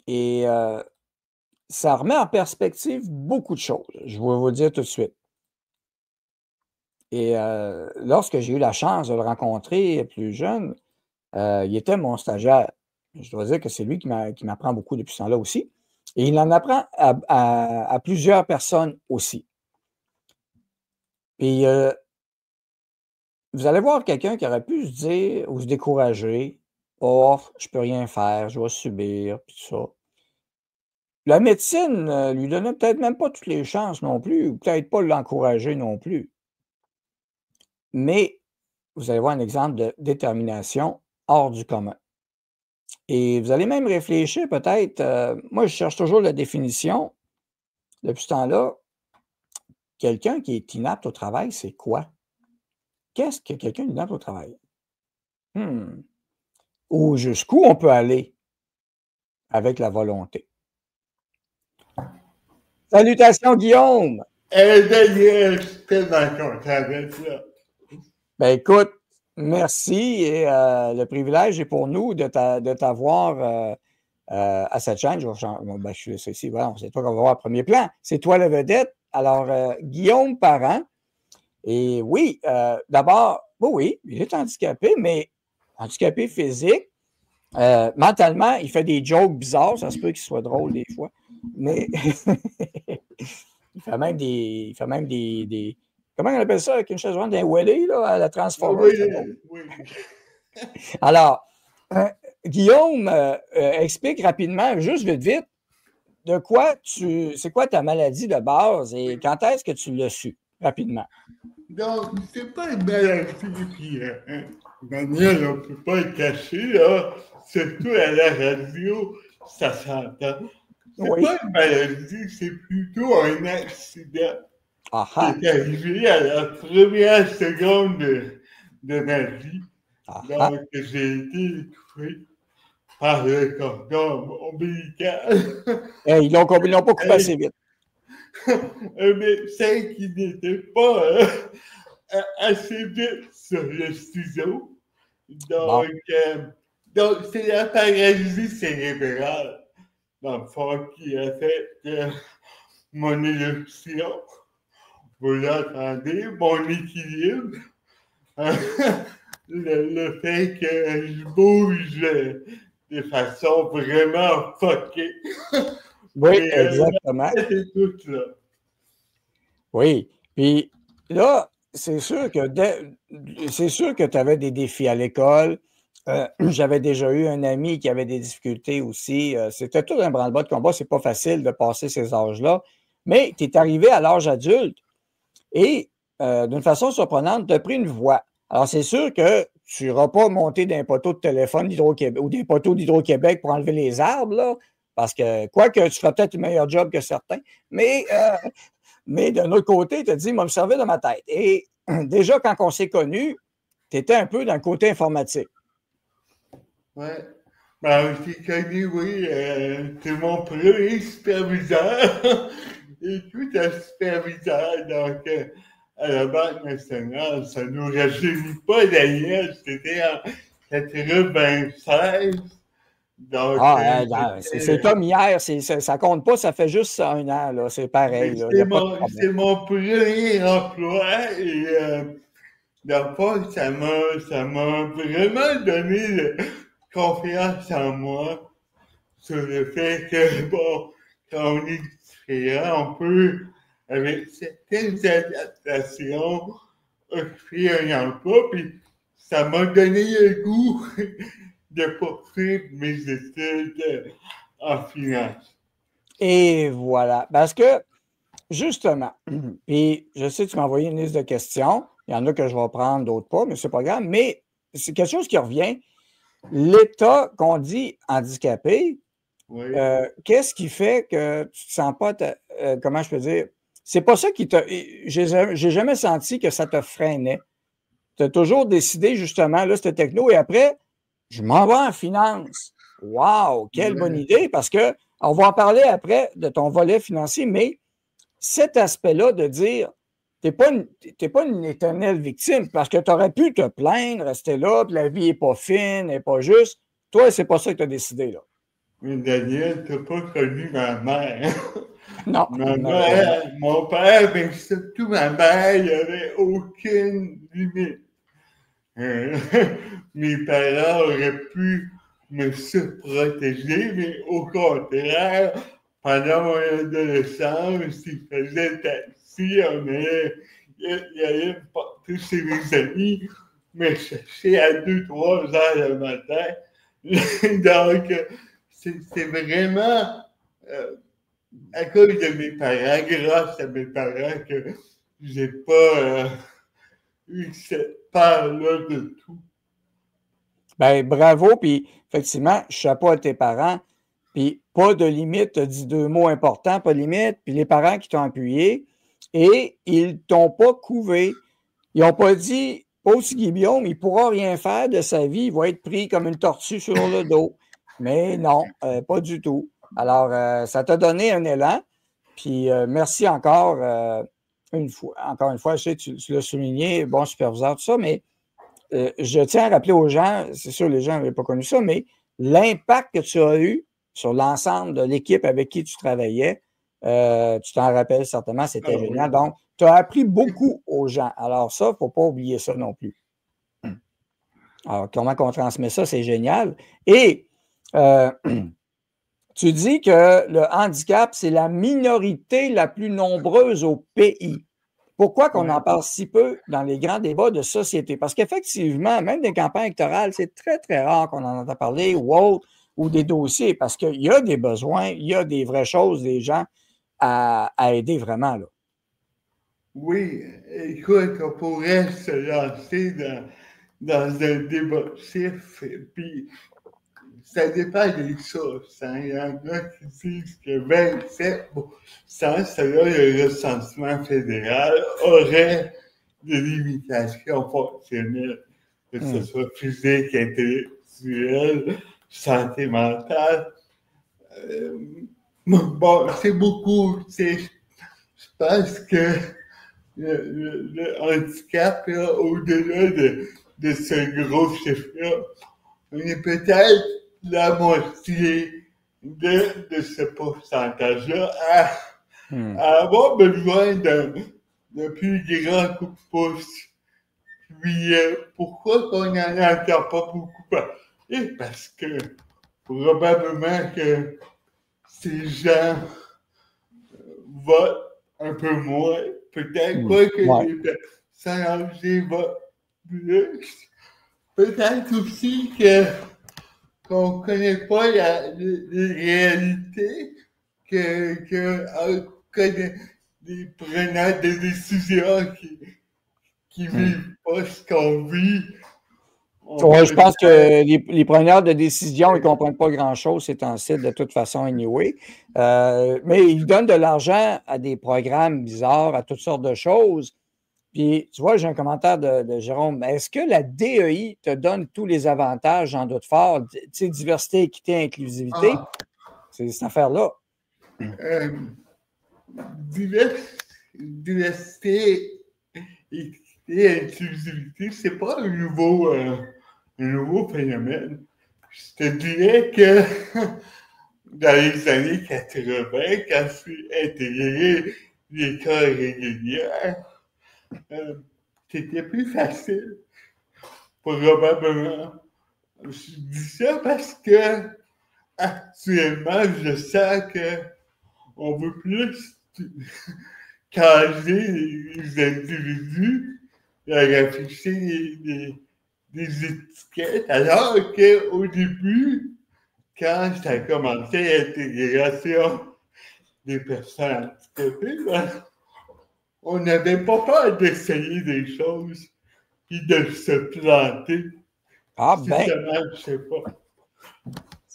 Et ça remet en perspective beaucoup de choses. Je vais vous le dire tout de suite. Et lorsque j'ai eu la chance de le rencontrer plus jeune, il était mon stagiaire. Je dois dire que c'est lui qui m'apprend beaucoup depuis ce temps-là aussi. Et il en apprend à plusieurs personnes aussi. Puis vous allez voir quelqu'un qui aurait pu se dire ou se décourager: «Oh, je peux rien faire, je vais subir», puis tout ça. La médecine, lui donnait peut-être même pas toutes les chances non plus, ou peut-être pas l'encourager non plus. Mais vous allez voir un exemple de détermination hors du commun. Et vous allez même réfléchir peut-être, moi je cherche toujours la définition depuis ce temps-là. Quelqu'un qui est inapte au travail, c'est quoi? Qu'est-ce que quelqu'un d'inapte au travail? Mmh. Ou jusqu'où on peut aller avec la volonté? Salutations Guillaume! Daniel, je suis tellement content d'être là. Ben écoute, merci et le privilège est pour nous de t'avoir à cette chaîne. Ben, je suis ici, voilà, c'est toi qu'on va voir au premier plan. C'est toi la vedette. Alors, Guillaume Parent, et oui, d'abord, oui, il est handicapé, mais handicapé physique. Mentalement, il fait des jokes bizarres, ça se peut qu'il soit drôle des fois, mais il fait même des comment on appelle ça avec une chaise roulante, des wheelies, là, à la Transformer. Oui. Alors, Guillaume, explique rapidement, juste vite, c'est quoi ta maladie de base et quand est-ce que tu l'as su? Rapidement. Donc, c'est pas une maladie, puis Daniel, on peut pas le cacher, là, surtout à la radio, ça s'entend. C'est pas une maladie, c'est plutôt un accident qui est arrivé à la première seconde de ma vie. Donc, j'ai été étouffé par le cordon ombilical. Ils l'ont pas coupé assez vite. Un médecin qui n'était pas assez vite sur le ciseau. Donc, c'est la paralysie cérébrale, dans le fond, qui a fait mon élection. Vous l'entendez, mon équilibre. Le fait que je bouge de façon vraiment fuckée. Oui, exactement. C'est tout là. Oui. Puis là, c'est sûr que tu avais des défis à l'école. J'avais déjà eu un ami qui avait des difficultés aussi. C'était tout un branle-bas de combat. C'est pas facile de passer ces âges-là. Mais tu es arrivé à l'âge adulte et d'une façon surprenante, tu as pris une voie. Alors, c'est sûr que tu n'auras pas monté d'un poteau de téléphone d'Hydro-Québec ou des poteaux d'Hydro-Québec pour enlever les arbres, là, parce que, quoique tu feras peut-être un meilleur job que certains, mais d'un autre côté, tu as dit, moi, me servir de ma tête. Et déjà, quand on s'est connus, tu étais un peu dans le côté informatique. Oui. Ben, je t'ai connu, oui. C'est mon premier superviseur et tout un superviseur. Donc, à la Banque nationale, ça ne nous rajeunit pas d'ailleurs. C'était en 96. Donc, c'est comme hier, ça compte pas, ça fait juste un an, là, c'est pareil. Là, c'est mon premier emploi et dans le fond, ça m'a vraiment donné confiance en moi sur le fait que, bon, quand on est différent, on peut, avec certaines adaptations, occuper un emploi, puis ça m'a donné le goût de poursuivre mes études en finance. Et voilà. Parce que, justement, et je sais que tu m'as envoyé une liste de questions. Il y en a que je vais prendre, d'autres pas, mais c'est pas grave. Mais c'est quelque chose qui revient. L'état qu'on dit handicapé, qu'est-ce qui fait que tu ne te sens pas, comment je peux dire, c'est pas ça qui t'a, j'ai jamais senti que ça te freinait. Tu as toujours décidé, justement, là, c'était techno, et après, je m'en vais en finance. Wow, quelle bonne idée, parce que on va en parler après de ton volet financier, mais cet aspect-là de dire, tu n'es pas une éternelle victime, parce que tu aurais pu te plaindre, rester là, puis la vie n'est pas fine, n'est pas juste. Toi, c'est pas ça que tu as décidé, là. Mais Daniel, tu n'as pas connu ma mère. Non, Ma malheureusement. mère, mon père, mais surtout ma mère, il n'y avait aucune limite. Euh, Mes parents auraient pu me surprotéger, mais au contraire, pendant mon adolescence, ils faisaient taxi, il allait me porter chez mes amis, me chercher à 2, 3 heures le matin. Donc, c'est vraiment à cause de mes parents, grâce à mes parents, que j'ai pas eu cette peur-là de tout. Ben, bravo, puis effectivement, chapeau à tes parents, puis pas de limite, tu as dit 2 mots importants, pas de limite, puis les parents qui t'ont appuyé, et ils t'ont pas couvé. Ils n'ont pas dit, pauvre petit Guillaume, il ne pourra rien faire de sa vie, il va être pris comme une tortue sur le dos. Mais non, pas du tout. Alors, ça t'a donné un élan, puis merci encore une fois, je sais, tu l'as souligné, bon superviseur, tout ça, mais je tiens à rappeler aux gens, c'est sûr, les gens n'avaient pas connu ça, mais l'impact que tu as eu sur l'ensemble de l'équipe avec qui tu travaillais, tu t'en rappelles certainement, c'était génial. Donc, tu as appris beaucoup aux gens. Alors ça, il ne faut pas oublier ça non plus. Alors, comment on transmet ça, c'est génial. Et tu dis que le handicap, c'est la minorité la plus nombreuse au pays. Pourquoi qu'on en parle si peu dans les grands débats de société? Parce qu'effectivement, même des campagnes électorales, c'est très, très rare qu'on en entend parler ou des dossiers, parce qu'il y a des besoins, il y a des vraies choses, des gens à aider vraiment. Là. Oui, écoute, on pourrait se lancer dans un débat chiffre, puis ça dépend des sources. Hein. Il y en a qui disent que 27%, selon le recensement fédéral, aurait des limitations fonctionnelles, que ce soit physique, intellectuelle, santé mentale. Bon, c'est beaucoup. Je pense que le handicap, là, au-delà de ce gros chiffre-là, on est peut-être la moitié de ce pourcentage-là à avoir besoin d'un plus grand coup de pouce. Puis, pourquoi on n'en entend pas beaucoup parler? Parce que probablement que ces gens votent un peu moins. Peut-être pas que les personnes âgées votent plus. Peut-être aussi qu'on ne connaît pas les réalités, des preneurs de décisions qui vivent pas ce qu'on vit. Je pense que les preneurs de décision, ils ne comprennent pas grand-chose, c'est en site de toute façon, anyway. Mais ils donnent de l'argent à des programmes bizarres, à toutes sortes de choses. Puis, tu vois, j'ai un commentaire de Jérôme. Est-ce que la DEI te donne tous les avantages, j'en doute fort, tu sais, diversité, équité, inclusivité? C'est cette affaire-là. Diversité, équité, inclusivité, c'est pas un nouveau phénomène. Je te dirais que dans les années 80, quand je suis intégré l'école régulière, c'était plus facile, probablement. Je dis ça parce que actuellement, je sens qu'on veut plus caser les individus et afficher des étiquettes, alors qu'au début, quand ça a commencé l'intégration des personnes handicapées, on n'avait pas peur d'essayer des choses et de se planter. Ah ben, je sais pas.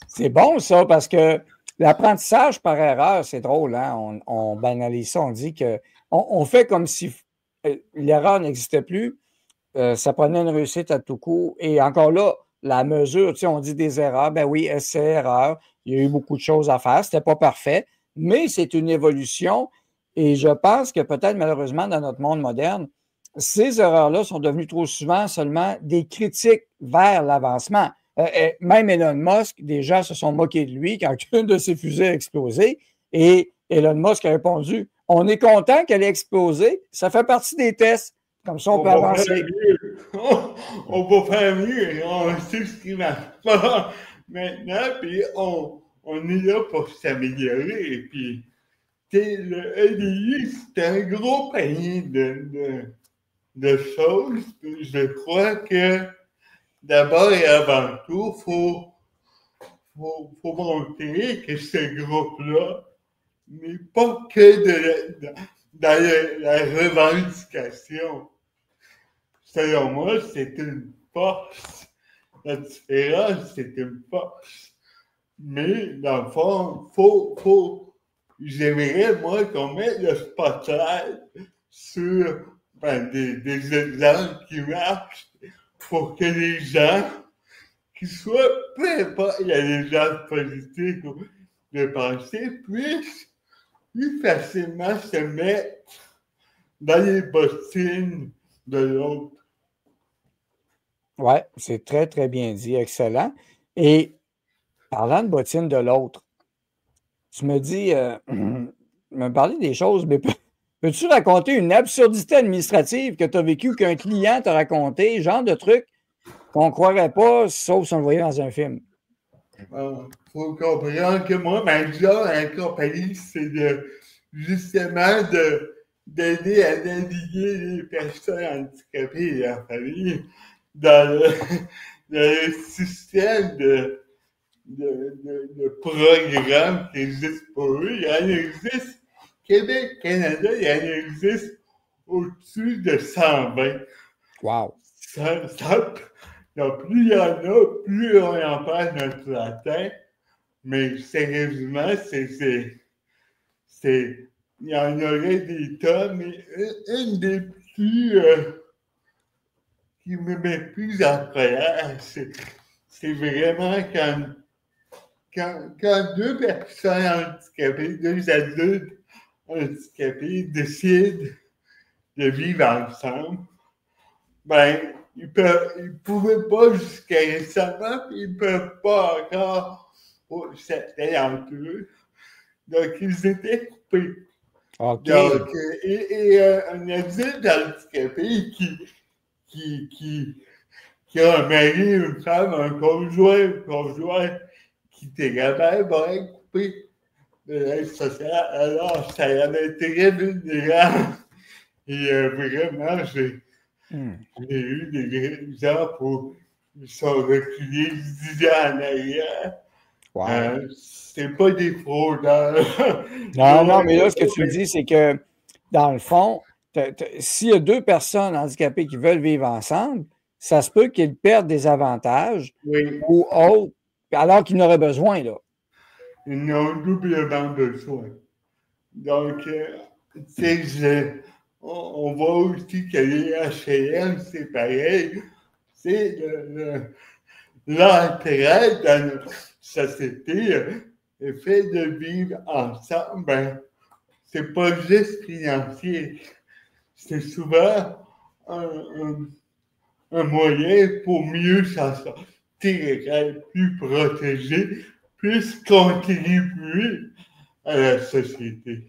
C'est bon ça, parce que l'apprentissage par erreur, c'est drôle, hein? On banalise ça, on dit que on fait comme si l'erreur n'existait plus, ça prenait une réussite à tout coup. Et encore là, la mesure, tu sais, on dit des erreurs, ben oui, essai, erreur, il y a eu beaucoup de choses à faire, c'était pas parfait, mais c'est une évolution. Et je pense que peut-être malheureusement dans notre monde moderne, ces erreurs-là sont devenues trop souvent seulement des critiques vers l'avancement. Même Elon Musk, des gens se sont moqués de lui quand une de ses fusées a explosé. Et Elon Musk a répondu, on est content qu'elle ait explosé. Ça fait partie des tests. Comme ça, on peut avancer. On va faire mieux. On sait ce qui marche pas maintenant, puis on est là pour s'améliorer. Et puis, le EDI, c'est un gros panier de choses. Puis je crois que d'abord et avant tout, faut montrer que ce groupe-là n'est pas que dans la revendication. Selon moi, c'est une force. La différence, c'est une force. Mais, dans le fond, j'aimerais, moi, qu'on mette le spotlight sur des exemples qui marchent pour que les gens, qui soient, peu importe, il y a des gens politiques ou de pensée, puissent plus facilement se mettre dans les bottines de l'autre. Oui, c'est très, très bien dit. Excellent. Et parlant de bottines de l'autre, tu me dis, me parler des choses, mais peux-tu raconter une absurdité administrative que tu as vécue, qu'un client t'a raconté, genre de truc qu'on ne croirait pas, sauf si on le voyait dans un film? Il faut comprendre que moi, ma job à la compagnie, c'est justement d'aider à naviguer les personnes handicapées et leur famille dans le système de programmes qui existent pour eux. Il y en existe, Québec, Canada, il y en existe au-dessus de 120. Wow! Donc, plus il y en a, plus on en passe notre latin. Mais sérieusement, il y en aurait des tonnes, mais une des plus qui me met plus en colère, c'est vraiment quand deux personnes handicapées, deux adultes handicapés décident de vivre ensemble, ben, ils pouvaient pas jusqu'à récemment, puis ils peuvent pas encore pour certains d'entre eux. Donc, ils étaient coupés. OK. Donc, un adulte handicapé qui a un mari, une femme, un conjoint qui était capable va être coupé de l'aide sociale. Alors, ça avait été très vulnérable. Et vraiment, j'ai eu des gens où ils sont reculés 10 ans en arrière. Wow. C'est pas des fraudeurs. Non, mais là, ce que tu me dis, c'est que, dans le fond, s'il y a deux personnes handicapées qui veulent vivre ensemble, ça se peut qu'ils perdent des avantages ou autres, alors qu'ils n'auraient besoin, là. Ils ont doublement besoin. Donc, tu sais, on voit aussi que les HLM, c'est pareil. C'est l'intérêt dans notre société, le fait de vivre ensemble, ben, c'est pas juste financier. C'est souvent un moyen pour mieux s'en sortir, être plus protégé, plus contribuer à la société.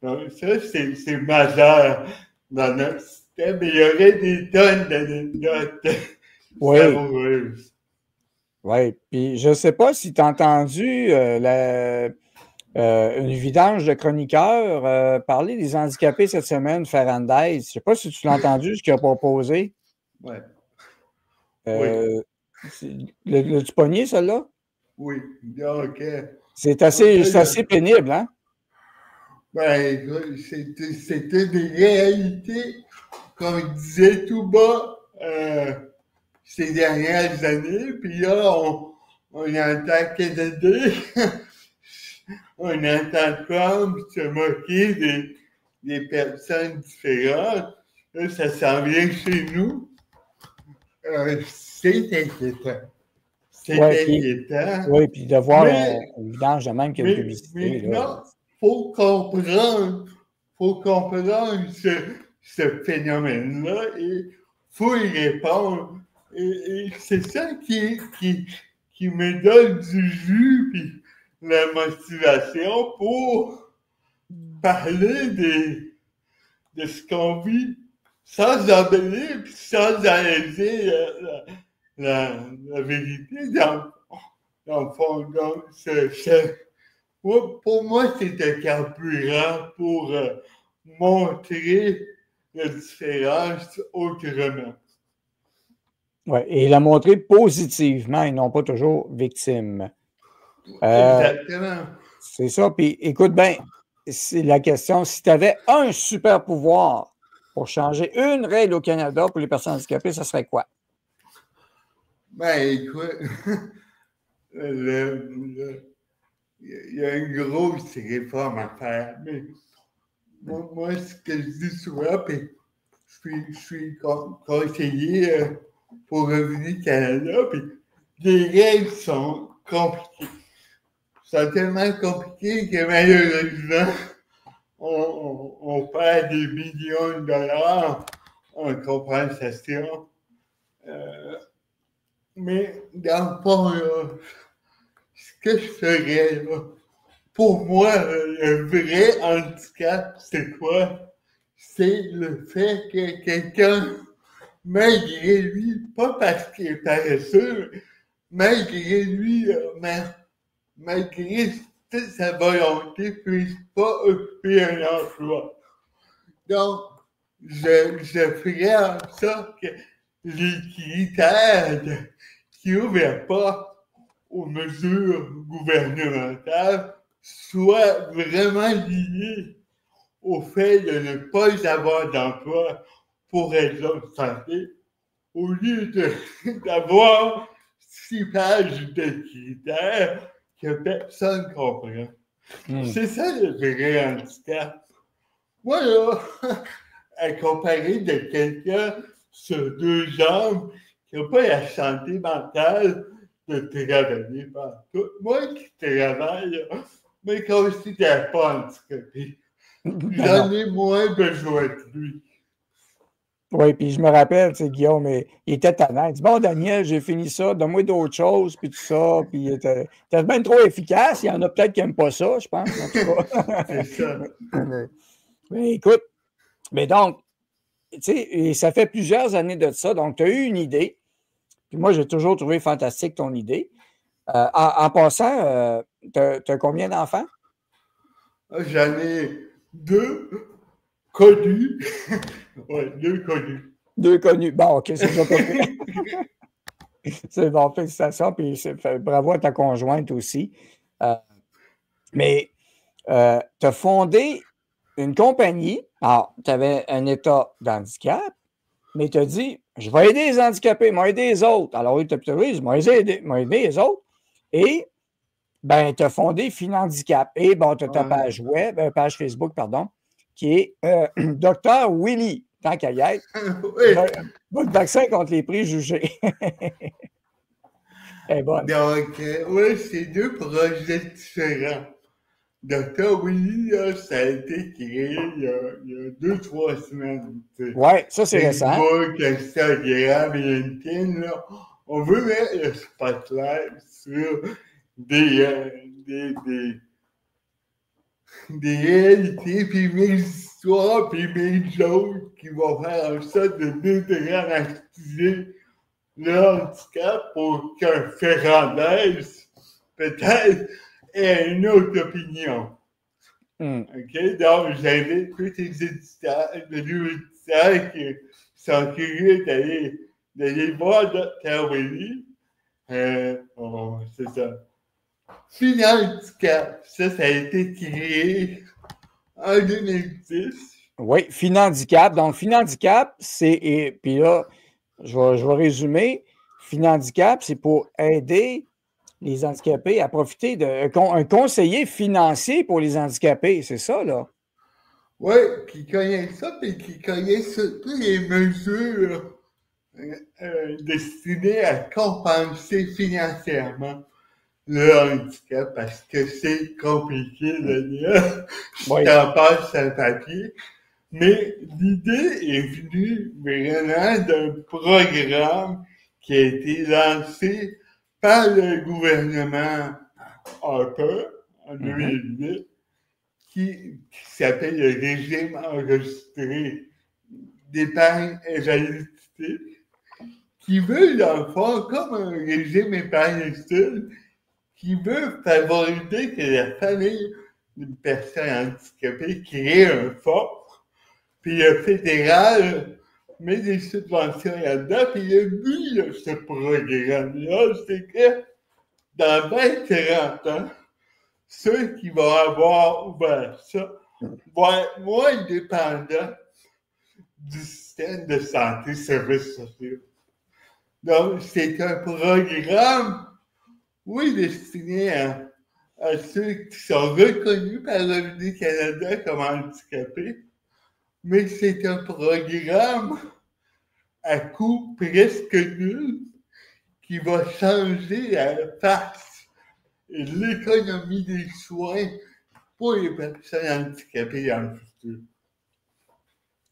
Donc, ça, c'est majeur dans notre système. Il y aurait des tonnes d'anecdotes savoureuses. Oui, puis je ne sais pas si tu as entendu une vidange de chroniqueur parler des handicapés cette semaine, Ferrandez. Je ne sais pas si tu l'as entendu, ce qu'il a proposé. Oui. L'as-tu pogné, celle-là? Oui. Donc, c'est assez pénible, hein? Ben, c'était des réalités qu'on disait tout bas ces dernières années. Puis là, on entend Kennedy, on entend Trump se moquer des personnes différentes. Là, ça s'en vient chez nous. C'est inquiétant. C'est inquiétant. Oui, puis de voir une vidange de même qu'il y a une publicité. Non, faut comprendre ce phénomène-là et faut y répondre Et c'est ça qui me donne du jus puis la motivation pour parler de ce qu'on vit sans embellir puis sans enlever la vérité dans le fond. Donc, pour moi, c'est un carburant pour montrer la différence autrement. Ouais, et la montrer positivement et non pas toujours victime. Exactement. C'est ça. Puis écoute bien, c'est la question, si tu avais un super pouvoir pour changer une règle au Canada pour les personnes handicapées, ça serait quoi? Ben, écoute, il y a une grosse réforme à faire, mais moi ce que je dis souvent, puis je suis conseiller pour Revenu Canada, puis les règles sont compliquées. Sont tellement compliquées que malheureusement, on perd des millions de dollars en compensation. Mais dans le fond, là, ce que je ferais, là, pour moi, le vrai handicap, c'est quoi? C'est le fait que quelqu'un, malgré lui, pas parce qu'il est paresseux, malgré lui, malgré toute sa volonté, puisse pas occuper un emploi. Donc, je ferais en sorte que les critères qui n'ouvrent pas aux mesures gouvernementales soient vraiment liés au fait de ne pas avoir d'emploi pour raison de santé, au lieu d'avoir 6 pages de critères que personne ne comprend. C'est ça le vrai handicap. Moi, là, à comparer de quelqu'un sur 2 jambes qui n'a pas la santé mentale de travailler partout. Moi qui travaille, là, mais qu'on ne considère pas handicapé. J'en ai moins besoin de lui. Oui, puis je me rappelle, tu sais, Guillaume, il était tannant. Il dit, bon, Daniel, j'ai fini ça, donne-moi d'autres choses, puis tout ça. Puis il était bien trop efficace. Il y en a peut-être qui n'aiment pas ça, je pense, en tout cas. C'est ça. Mais écoute, mais donc, tu sais, et ça fait plusieurs années de ça. Donc, tu as eu une idée. Puis moi, j'ai toujours trouvé fantastique ton idée. En passant, tu as combien d'enfants? J'en ai 2 connus. Ouais, 2 connus. 2 connus. Bon, OK, c'est déjà pas pire. C'est bon, félicitations. Puis bravo à ta conjointe aussi. Mais tu as fondé une compagnie. Alors, tu avais un état d'handicap, mais tu as dit, je vais aider les handicapés, je vais aider les autres. Alors, oui, tu as dit, je vais aider les autres. Et, ben, tu as fondé Finhandicap. Et, bon, tu as ta page web, page Facebook, pardon, qui est Docteur Willy, tant qu'à y être. Oui. Votre vaccin contre les préjugés. Donc, oui, c'est 2 projets différents. Docteur Willy, là, ça a été créé il y a 2-3 semaines. Oui, ça, c'est récent. Facebook, Instagram, LinkedIn, là, on veut mettre le spotlight sur des réalités, puis mes histoires, puis mes jokes qui vont faire en sorte de dédramatiser le handicap pour qu'un Ferrandez, peut-être, ait une autre opinion. OK? Donc, j'invite tous les éditeurs, qui sont curieux d'aller voir Dr. Willy. C'est ça. Finhandicap, ça a été créé en 2010. Oui, Finhandicap. Donc, Finhandicap, c'est. Puis là, je vais résumer. Finhandicap, c'est pour aider les handicapés à profiter d'un conseiller financier pour les handicapés. C'est ça, là? Oui, qui connaît ça, puis qui connaît surtout les mesures destinées à compenser financièrement le handicap, parce que c'est compliqué de dire. Je t'en passe un papier. Mais l'idée est venue vraiment d'un programme qui a été lancé par le gouvernement Harper en 2008, qui s'appelle le régime enregistré d'épargne invalidité, qui veut, dans le fond, comme un régime épargne-style, qui veut favoriser que la famille d'une personne handicapée crée un fonds, puis le fédéral met des subventions là-dedans, puis le but de ce programme-là, c'est que dans 20-40 ans, ceux qui vont avoir ouvert ça vont être moins dépendants du système de santé services sociaux. Donc, c'est un programme, oui, destiné à ceux qui sont reconnus par le Revenu Canada comme handicapés, mais c'est un programme à coût presque nul qui va changer la face et l'économie des soins pour les personnes handicapées dans le futur.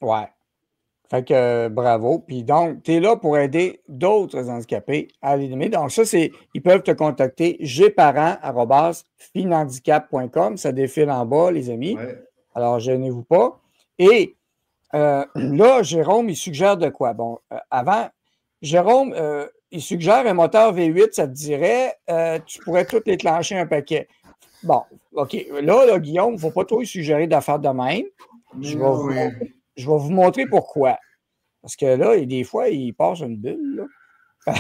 Ouais. Fait que bravo. Puis donc, tu es là pour aider d'autres handicapés à l'éliminer. Donc, ça, ils peuvent te contacter gparents@finhandicap.com. Ça défile en bas, les amis. Ouais. Alors, gênez-vous pas. Et là, Jérôme, il suggère de quoi? Bon, avant, Jérôme, il suggère un moteur V8, ça te dirait, tu pourrais tout déclencher un paquet. Bon, OK. Là, Guillaume, il ne faut pas trop lui suggérer d'affaires de même. Je vais vous montrer pourquoi. Parce que là, des fois, il passe une bulle. Là.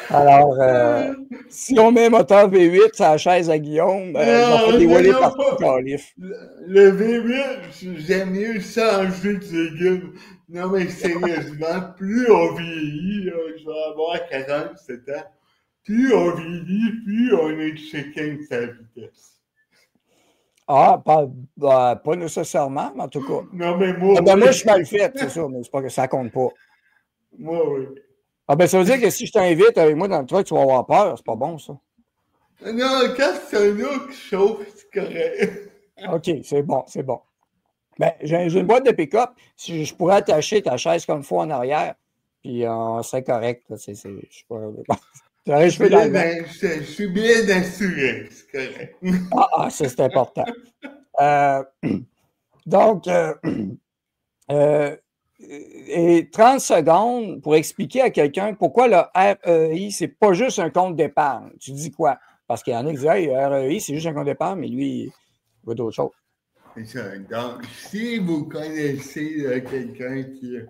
Alors, Alors, si on met un moteur V8 sur la chaise à Guillaume, il va faire dévoiler partout Calif. Le V8, j'aime mieux ça en jus de légumes. Non, mais sérieusement, plus on vieillit, là, je vais avoir 47 ans, plus on vieillit, plus on est chacun de sa vitesse. Ah, pas nécessairement, mais en tout cas. Non, mais moi, moi, je suis mal fait, c'est ça, mais c'est pas que ça compte pas. Moi, oui. Ah, ben, ça veut dire que si je t'invite avec moi dans le truc, tu vas avoir peur. C'est pas bon, ça. Non, quand c'est un autre qui chauffe, c'est correct. OK, c'est bon, c'est bon. Ben, j'ai une boîte de pick-up. Si je pourrais attacher ta chaise comme il faut en arrière, puis on serait correct. Là, je sais pas. Je suis bien assuré, c'est correct. Ah, ça, c'est important. Donc, et 30 secondes pour expliquer à quelqu'un pourquoi le REI, c'est pas juste un compte d'épargne. Tu dis quoi? Parce qu'il y en a qui disent, hey, le REI, c'est juste un compte d'épargne, mais lui, il veut d'autres choses. C'est ça. Donc, si vous connaissez quelqu'un qui a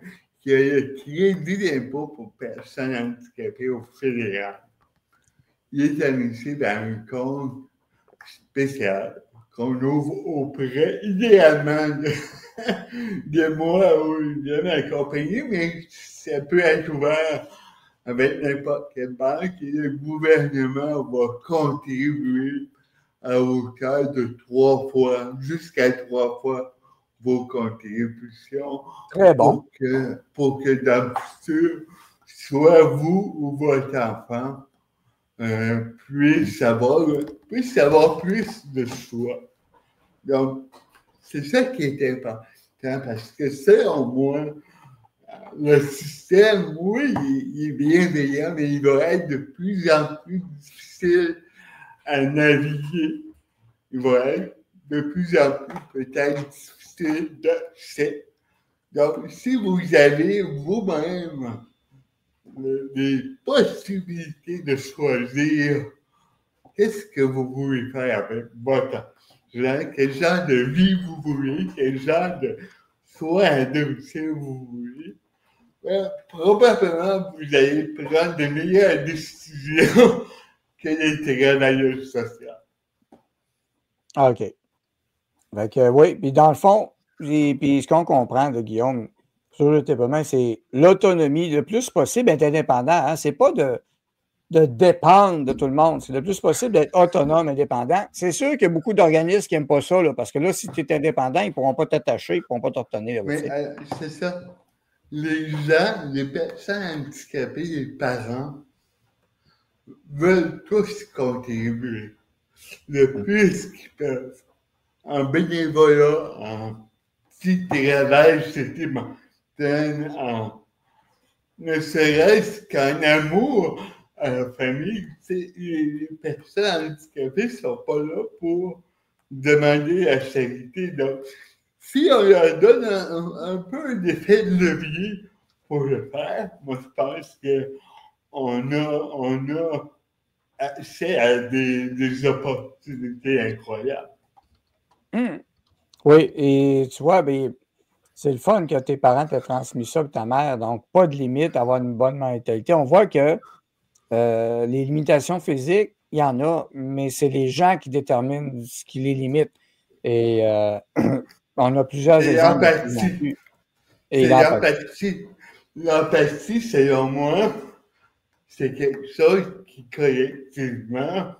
le crédit d'impôt pour personnes handicapées au fédéral, il est admissible à un compte spécial qu'on ouvre auprès, idéalement, de moi ou de ma compagnie, mais ça peut être ouvert avec n'importe quelle banque et le gouvernement va contribuer à hauteur de 3 fois, jusqu'à 3 fois vos contributions. Très bon. Pour que dans le futur, soit vous ou votre enfant puisse avoir plus de choix. Donc, c'est ça qui est important, parce que selon moi, le système, oui, il est bienveillant, mais il va être de plus en plus difficile à naviguer. Il va être de plus en plus peut-être difficile d'accès. Donc, si vous avez vous-même des possibilités de choisir qu'est-ce que vous voulez faire avec votre argent, quel genre de vie vous voulez, quel genre de soins à domicile vous voulez, probablement vous allez prendre de meilleures décisions que les travailleurs sociaux. OK. Fait que, oui, puis dans le fond, puis ce qu'on comprend de Guillaume, sur le développement, c'est l'autonomie le plus possible, être indépendant. Hein? C'est pas de de dépendre de tout le monde. C'est le plus possible d'être autonome, indépendant. C'est sûr qu'il y a beaucoup d'organismes qui n'aiment pas ça, là, parce que là, si tu es indépendant, ils ne pourront pas t'attacher, ils ne pourront pas te retenir. Mais c'est ça. Les gens, les personnes handicapées, les parents, veulent tous contribuer le plus qu'ils peuvent. En bénévolat, en petit travail supplémentaire, ne serait-ce qu'en amour à la famille. Les personnes handicapées ne sont pas là pour demander la charité. Donc, si on leur donne un peu d'effet de levier pour le faire, moi je pense qu'on a accès à des opportunités incroyables. Oui, et tu vois, ben, c'est le fun que tes parents t'aient transmis ça, ta mère, donc pas de limite, avoir une bonne mentalité. On voit que les limitations physiques, il y en a, mais c'est les gens qui déterminent ce qui les limite. Et on a plusieurs exemples. L'empathie. Et l'empathie. L'empathie, selon moi, c'est quelque chose qui collectivement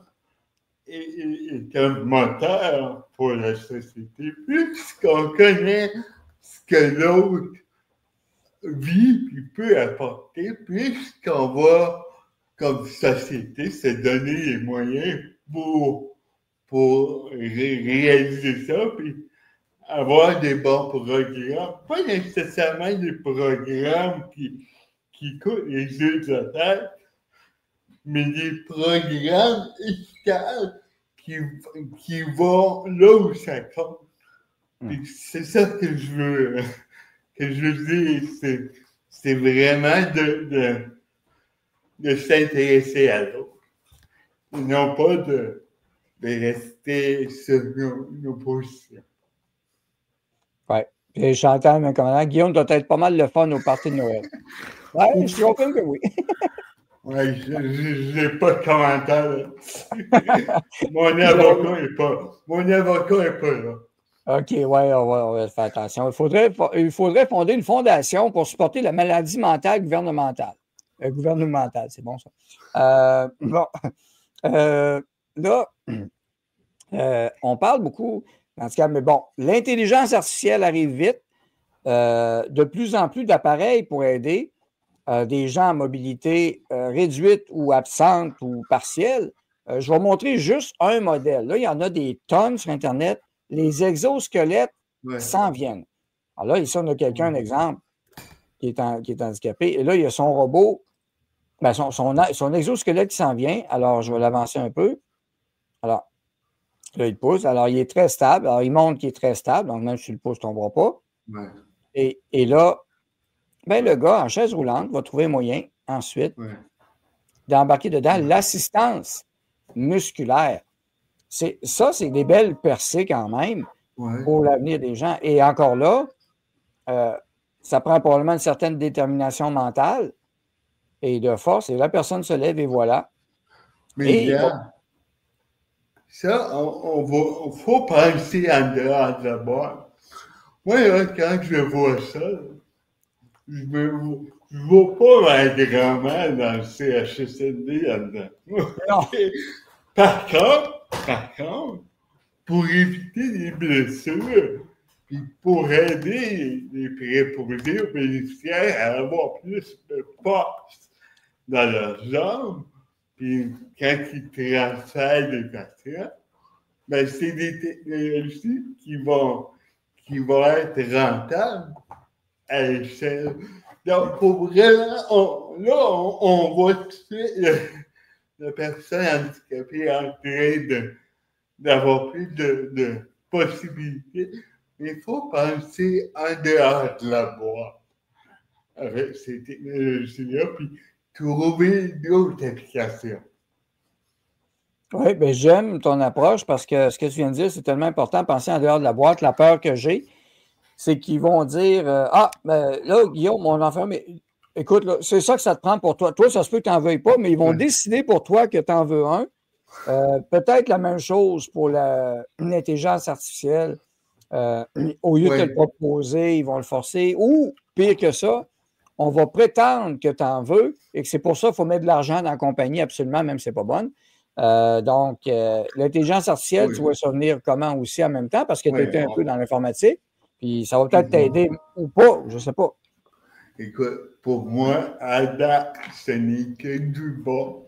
est un moteur pour la société. Plus qu'on connaît ce que l'autre vit et peut apporter, plus qu'on va, comme société, se donner les moyens pour réaliser ça, puis avoir des bons programmes. Pas nécessairement des programmes qui coûtent les yeux de la tête, mais des programmes efficaces qui vont là où ça compte. Puis c'est ça que je veux dire. C'est vraiment de s'intéresser à l'autre. Et non pas de rester sur nos positions. Oui. Puis Chantal me commandant, Guillaume doit être pas mal le fun au party de Noël. Oui, je suis confirme que oui. Oui, je n'ai pas de commentaire là-dessus. Mon avocat n'est pas là. OK, oui, on va faire attention. Il faudrait fonder une fondation pour supporter la maladie mentale gouvernementale. Gouvernementale, c'est bon ça. Bon. Là, on parle beaucoup, en tout cas, mais bon, l'intelligence artificielle arrive vite. De plus en plus d'appareils pour aider des gens à mobilité réduite ou absente ou partielle. Je vais montrer juste un modèle. Là, il y en a des tonnes sur Internet. Les exosquelettes s'en viennent. Alors là, ici, on a quelqu'un, un exemple, qui est handicapé. Et là, il y a son robot, ben son exosquelette qui s'en vient. Alors, je vais l'avancer un peu. Alors, là, il pousse. Alors, il est très stable. Alors, il montre qu'il est très stable. Donc, même si tu le pousses, tu ne tomberas pas. Ouais. Et là, ben, le gars en chaise roulante va trouver moyen, ensuite, d'embarquer dedans l'assistance musculaire. C'est des belles percées quand même pour l'avenir des gens. Et encore là, ça prend probablement une certaine détermination mentale et de force. Et la personne se lève et voilà. Mais ça, il faut penser en dehors de la boîte. Moi, là, quand je vois ça, je ne vois pas ma grand-mère dans le CHSLD là-dedans. Par contre, pour éviter les blessures, puis pour aider les préposés aux bénéficiaires à avoir plus de force dans leurs jambes, puis quand ils transfèrent des patients, ben c'est des technologies qui vont être rentables à l'échelle. Donc, pour vraiment, on voit tout de suite la personne handicapée en train d'avoir plus de possibilités. Mais il faut penser en dehors de la boîte avec ces technologies-là, puis trouver d'autres applications. Oui, bien, j'aime ton approche parce que ce que tu viens de dire, c'est tellement important, penser en dehors de la boîte. La peur que j'ai, c'est qu'ils vont dire ben là, Guillaume, mon enfant, mais écoute, c'est ça que ça te prend pour toi. Toi, ça se peut que tu n'en veuilles pas, mais ils vont décider pour toi que tu en veux un. Peut-être la même chose pour l'intelligence artificielle. Au lieu de te le proposer, ils vont le forcer. Ou, pire que ça, on va prétendre que tu en veux et que c'est pour ça qu'il faut mettre de l'argent dans la compagnie, absolument, même si c'est pas bonne. Donc, l'intelligence artificielle, tu vas ça venir comment aussi en même temps, parce que tu étais un peu dans l'informatique, puis ça va peut-être t'aider ou pas, je ne sais pas. Écoute, pour moi, à date, ce n'est que du bon.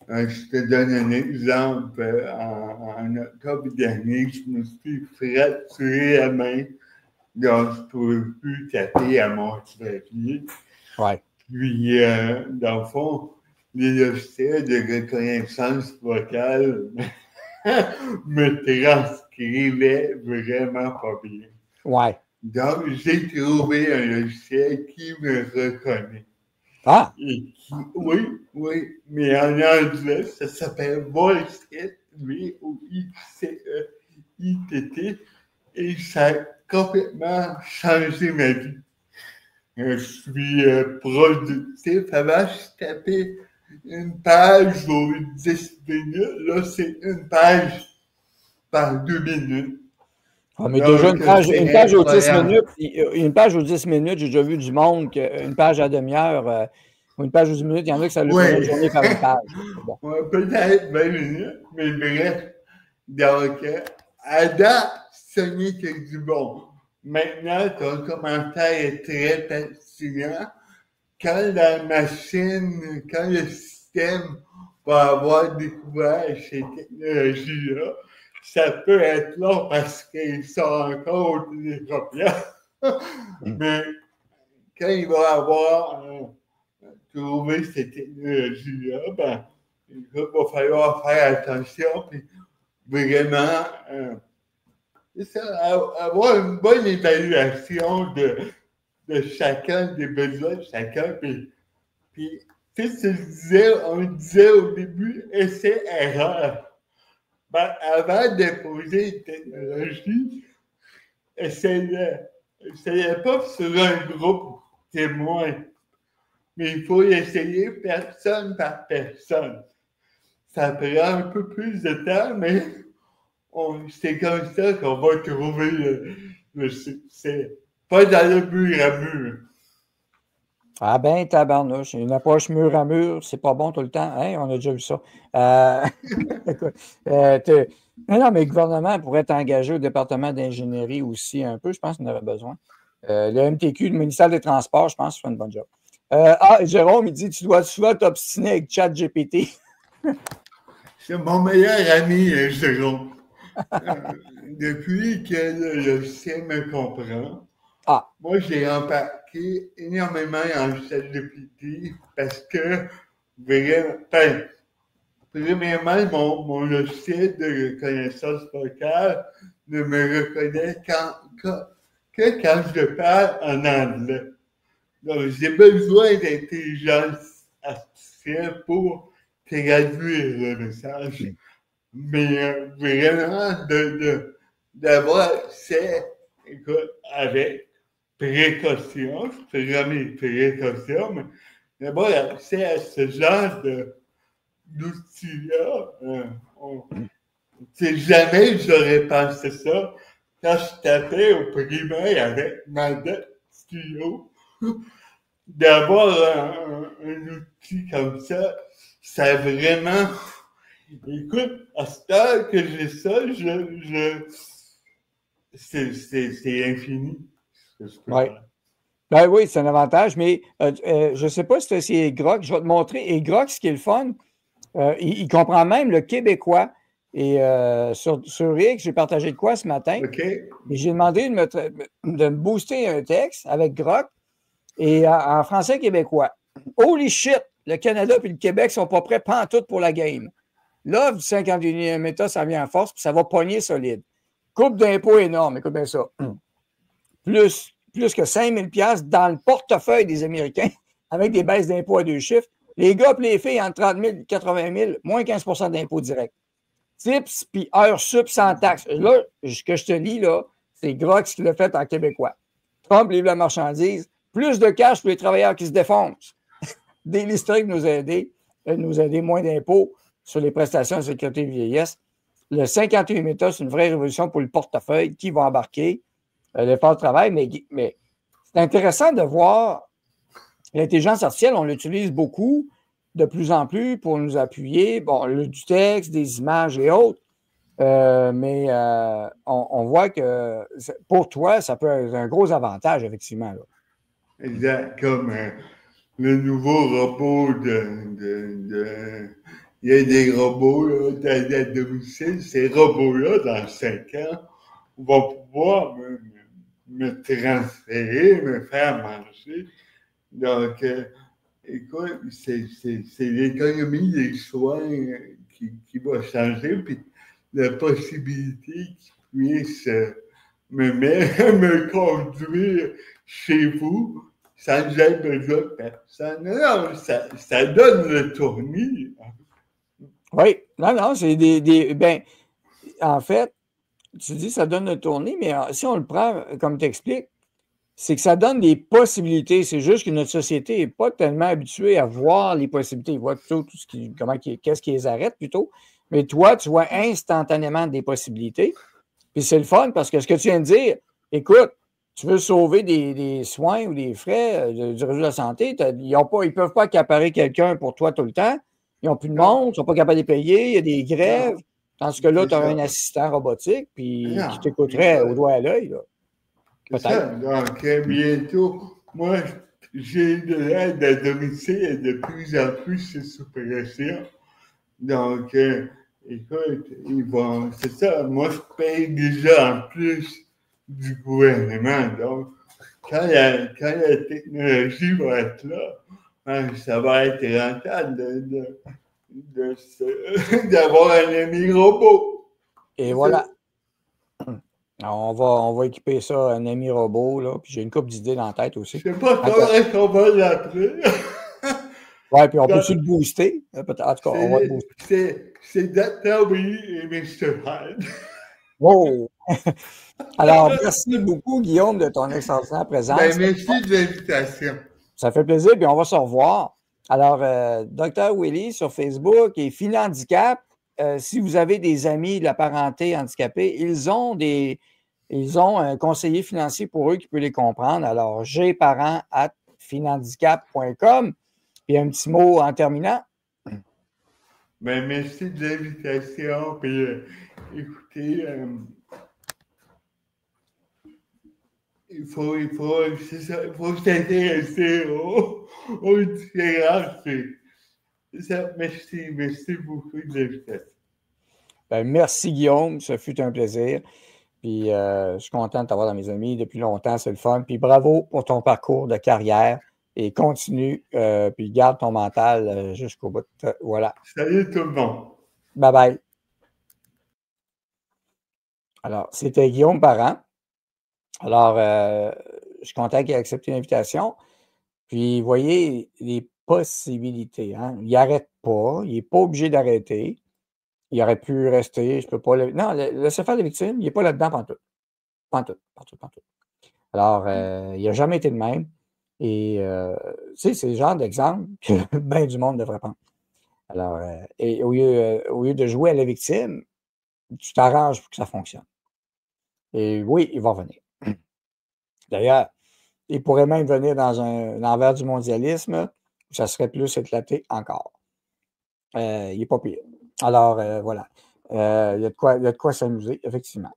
Je te donne un exemple. En octobre dernier, je me suis fracturé la main, donc je ne pouvais plus taper à mon clavier. Ouais. Puis, dans le fond, les logiciels de reconnaissance vocale me transcrivaient vraiment pas bien. Ouais. Donc, j'ai trouvé un logiciel qui me reconnaît. Ah! Oui, mais en anglais, ça s'appelle VoiceIt, VoiceItt, et ça a complètement changé ma vie. Je suis productif. Avant, je tapais une page aux 10 minutes. Là, c'est une page par 2 minutes. Ah, mais déjà, une page aux 10 minutes, une page aux 10 minutes, j'ai déjà vu du monde qu'une page à demi-heure, ou une page aux 10 minutes, il y en a que ça lui prend une journée faire une page. Bon. Peut-être 20 minutes, mais bref. Donc, à date, ce n'est que du bon. Maintenant, ton commentaire est très pertinent. Quand la machine, quand le système va avoir découvert ces technologies-là, ça peut être long parce qu'ils sont encore des copieurs. Mais quand il va avoir trouvé ces technologies-là, ben, il va falloir faire attention. Puis vraiment, avoir une bonne évaluation de chacun, des besoins de chacun. Puis tu sais, on disait au début, essai-erreur. Ben, avant d'imposer une technologie, essayez pas sur un groupe témoin, mais il faut essayer personne par personne. Ça prend un peu plus de temps, mais c'est comme ça qu'on va trouver le succès. Pas dans le mur à mur. Ah ben, tabarnouche, une approche mur à mur, c'est pas bon tout le temps. Hein? On a déjà vu ça. Écoute, non, mais le gouvernement pourrait t'engager au département d'ingénierie aussi un peu. Je pense qu'on aurait besoin. Le MTQ, le ministère des Transports, je pense que ça fait une bonne job. Jérôme, il dit, tu dois souvent t'obstiner avec ChatGPT. C'est mon meilleur ami, Jérôme. Depuis que le logiciel me comprend, moi, j'ai embarqué énormément en ChatGPT parce que, premièrement, mon logiciel de reconnaissance vocale ne me reconnaît que quand je parle en anglais. Donc, j'ai besoin d'intelligence artificielle pour traduire le message. Mais vraiment, d'avoir écoute, avec précaution, je fais jamais précaution, mais d'avoir accès à ce genre d'outils-là, jamais j'aurais pensé ça quand je tapais au primaire avec ma dette stylo. D'avoir un outil comme ça, ça vraiment... Écoute, à ce temps que j'ai ça, c'est infini. Ouais. Ben oui, c'est un avantage, mais je ne sais pas si tu as essayé Grok. Je vais te montrer. Et Grok, ce qui est le fun, il comprend même le québécois. Et sur X, j'ai partagé de quoi ce matin. OK. Et j'ai demandé de me booster un texte avec Grok et en français québécois. Holy shit! Le Canada et le Québec sont pas prêts pantoute pour la game. L'offre du 51e État, ça vient en force, puis ça va pogner solide. Coupe d'impôts énorme, écoute bien ça. Plus que 5 000 $ dans le portefeuille des Américains, avec des baisses d'impôts à 2 chiffres. Les gars et les filles, entre 30 000 et 80 000, moins 15 % d'impôts directs. Tips puis heures sup sans taxe. Là, ce que je te lis, là, c'est Grok qui l'a fait en québécois. Trump livre la marchandise. Plus de cash pour les travailleurs qui se défoncent. Daily Strike nous a aidé moins d'impôts sur les prestations de sécurité vieillesse. Le 51 État, c'est une vraie révolution pour le portefeuille. Qui va embarquer? L'effort de travail, mais c'est intéressant de voir L'intelligence artificielle, on l'utilise beaucoup, de plus en plus, pour nous appuyer, bon, du texte, des images et autres. Mais on voit que pour toi, ça peut être un gros avantage, effectivement. Là. Exact, comme le nouveau robot il y a des robots là, à domicile. Ces robots-là, dans 5 ans, vont pouvoir me transférer, me faire manger. Donc, écoute, c'est l'économie des soins qui va changer, puis la possibilité qu'ils puissent me conduire chez vous sans que j'aie besoin de personne. Non, ça donne le tournis. Oui, non, c'est ben, en fait, tu dis ça donne le tournis, mais si on le prend comme tu expliques, c'est que ça donne des possibilités. C'est juste que notre société n'est pas tellement habituée à voir les possibilités. Ils voient plutôt tout ce qu'est-ce qui les arrête plutôt. Mais toi, tu vois instantanément des possibilités. Puis c'est le fun parce que ce que tu viens de dire, écoute, tu veux sauver des soins ou des frais du réseau de la santé, ils ne peuvent pas accaparer quelqu'un pour toi tout le temps. Ils n'ont plus de monde, ils ne sont pas capables de payer, il y a des grèves. Dans ce cas-là, tu aurais un assistant robotique puis qui t'écouterait au doigt à l'œil. C'est ça. Donc, bientôt, moi, j'ai de l'aide à domicile de plus en plus sous pression. Donc, écoute, c'est ça. Moi, je paye déjà en plus du gouvernement. Donc, quand la technologie va être là, ça va être rentable d'avoir un ami robot. Et voilà. On va équiper ça, un ami robot, là. Puis j'ai une couple d'idées dans la tête aussi. Je sais pas comment est-ce qu'on va l'appeler. Ouais, puis on peut-tu le booster? En tout cas, on va le booster. C'est Dr. Willy et Mr. Hyde. Oh! Alors, merci beaucoup, Guillaume, de ton extraordinaire présence. Ben, merci de l'invitation. Ça fait plaisir, puis on va se revoir. Alors, Dr. Willy sur Facebook et Finhandicap, si vous avez des amis de la parenté handicapée, ils ont un conseiller financier pour eux qui peut les comprendre. Alors, gparents@finhandicap.com. Puis un petit mot en terminant. Ben, merci de l'invitation. Puis, écoutez, il faut s'intéresser aux différences. Merci beaucoup de l'invitation. Ben, merci, Guillaume. Ce fut un plaisir. Puis, je suis content de t'avoir dans mes amis depuis longtemps. C'est le fun. Puis, bravo pour ton parcours de carrière. Et continue, puis garde ton mental jusqu'au bout. Voilà. Salut tout le monde. Bye bye. Alors, c'était Guillaume Parent. Alors, je suis content qu'il ait accepté l'invitation. Puis, vous voyez les possibilités. Hein? Il n'arrête pas. Il n'est pas obligé d'arrêter. Il aurait pu rester. Je peux pas. Non, laissez faire les victimes. Il n'est pas là-dedans pantoute. Pantoute. Alors, il n'a jamais été de même. Et, tu sais, c'est le genre d'exemple que bien du monde devrait prendre. Alors, et au lieu de jouer à la victime, tu t'arranges pour que ça fonctionne. Et oui, il va revenir. D'ailleurs, il pourrait même venir dans l'envers du mondialisme, où ça serait plus éclaté encore. Il n'est pas pire. Alors, voilà. Il y a de quoi s'amuser, effectivement.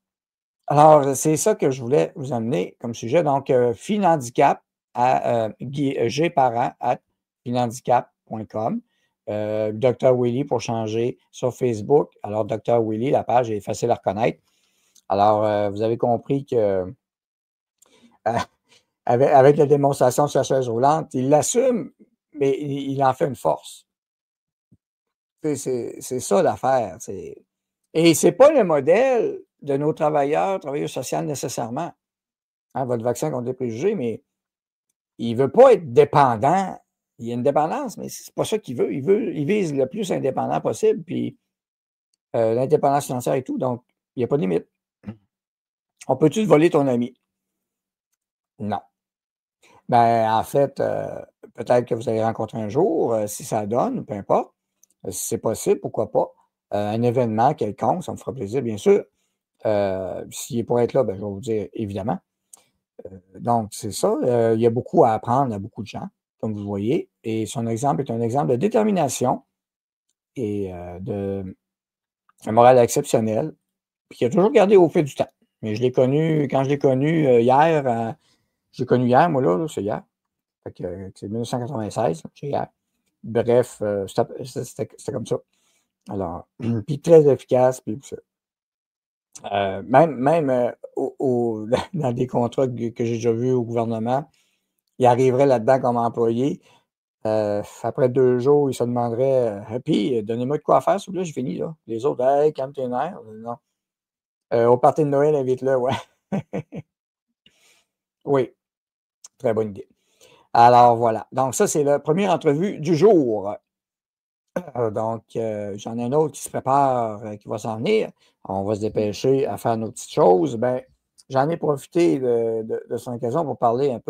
Alors, c'est ça que je voulais vous amener comme sujet. Donc, Finhandicap à gparents@finhandicap.com. Dr. Willy pour changer sur Facebook. Alors, Dr. Willy, la page est facile à reconnaître. Alors, vous avez compris que avec la démonstration de sa chaise roulante, il l'assume, mais il en fait une force. C'est ça l'affaire. Et ce n'est pas le modèle de nos travailleurs sociaux nécessairement. Hein, votre vaccin contre les préjugés, mais il ne veut pas être dépendant. Il y a une dépendance, mais ce n'est pas ça qu'il veut. Il vise le plus indépendant possible, puis l'indépendance financière et tout. Donc, il n'y a pas de limite. On peut-tu te voler ton ami? Non. Ben, en fait, peut-être que vous allez rencontrer un jour, si ça donne, peu importe. Si c'est possible, pourquoi pas. Un événement quelconque, ça me fera plaisir, bien sûr. S'il est pour être là, ben, je vais vous dire évidemment. Donc, c'est ça. Il y a beaucoup à apprendre à beaucoup de gens. comme vous voyez. Et son exemple est un exemple de détermination et de morale exceptionnelle, puis qui a toujours gardé au fil du temps. Mais je l'ai connu, quand je l'ai connu hier, j'ai connu hier, moi, là c'est hier. Fait que c'est 1996, c'est hier. Bref, c'était comme ça. Alors, puis très efficace, puis ça. Même dans des contrats que j'ai déjà vus au gouvernement, il arriverait là-dedans comme employé. Après 2 jours, il se demanderait puis, donnez-moi de quoi faire, s'il vous plaît, j'ai fini, là. Les autres, hey, calme tes nerfs. Non. Au party de Noël, invite-le, ouais. Oui, très bonne idée. Alors voilà. Donc, ça, c'est la première entrevue du jour. Donc, j'en ai un autre qui se prépare, qui va s'en venir. On va se dépêcher à faire nos petites choses. Ben, j'en ai profité de son occasion pour parler un peu